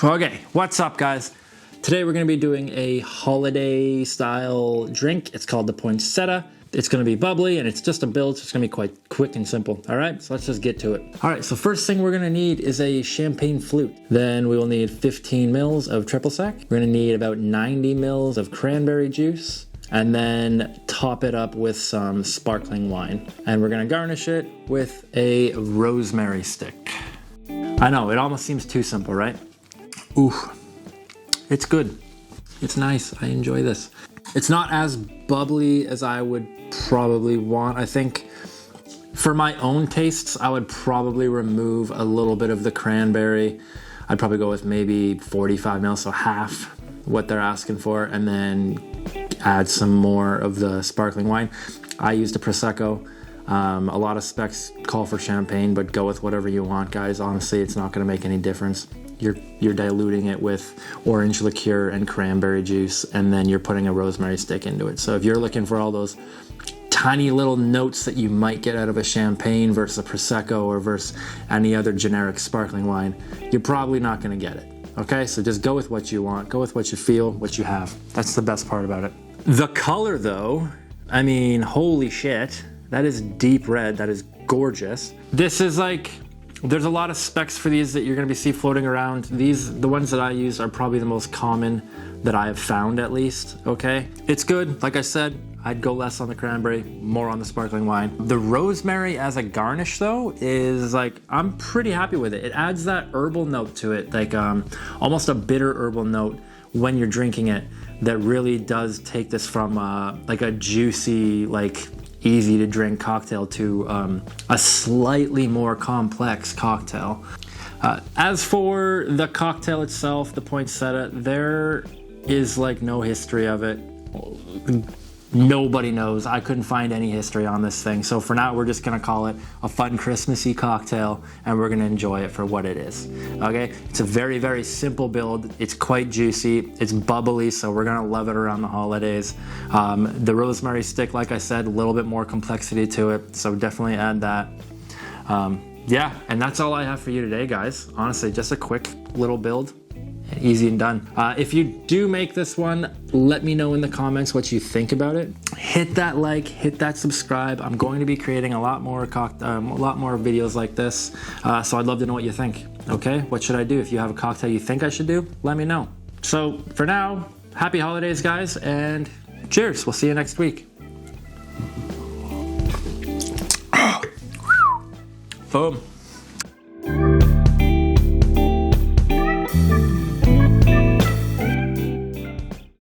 Okay, what's up guys? Today we're going to be doing a holiday style drink. It's called the Poinsettia. It's going to be bubbly and it's just a build, so it's going to be quite quick and simple. All right, so let's just get to it. All right, so first thing we're going to need is a champagne flute. Then we will need 15 mils of triple sec. We're going to need about 90 mils of cranberry juice. And then top it up with some sparkling wine. And we're going to garnish it with a rosemary stick. I know, it almost seems too simple, right? Ooh, it's good. It's nice. I enjoy this. It's not as bubbly as I would probably want. I think for my own tastes, I would probably remove a little bit of the cranberry. I'd probably go with maybe 45 mils, so half what they're asking for, and then add some more of the sparkling wine. I used a Prosecco. A lot of specs call for champagne, but go with whatever you want, guys. Honestly, it's not going to make any difference. You're diluting it with Orange Liqueur and Cranberry Juice, and then you're putting a rosemary stick into it. So if you're looking for all those tiny little notes that you might get out of a champagne versus a Prosecco or versus any other generic sparkling wine, you're probably not going to get it. Okay, so just go with what you want. Go with what you feel, what you have. That's the best part about it. The color, though, I mean, holy shit. That is deep red. That is gorgeous. This is like, there's a lot of specs for these that you're gonna see floating around. The ones that I use are probably the most common that I have found, at least, okay? It's good. Like I said, I'd go less on the cranberry, more on the sparkling wine. The rosemary as a garnish, though, is like, I'm pretty happy with it. It adds that herbal note to it, like almost a bitter herbal note when you're drinking it that really does take this from like a juicy, like easy to drink cocktail to a slightly more complex cocktail. As for the cocktail itself, the Poinsettia, there is like no history of it. Nobody knows. I couldn't find any history on this thing. So for now, we're just gonna call it a fun Christmassy cocktail, and we're gonna enjoy it for what it is, okay? It's a very, very simple build. It's quite juicy. It's bubbly, so we're gonna love it around the holidays. The rosemary stick, like I said, a little bit more complexity to it, so definitely add that. Yeah, and that's all I have for you today, guys. Honestly, just a quick little build. Easy and done. If you do make this one, let me know in the comments what you think about it. Hit that like, hit that subscribe. I'm going to be creating a lot more videos like this, so I'd love to know what you think. Okay, what should I do? If you have a cocktail you think I should do, let me know. So for now, happy holidays, guys, and cheers. We'll see you next week. Boom.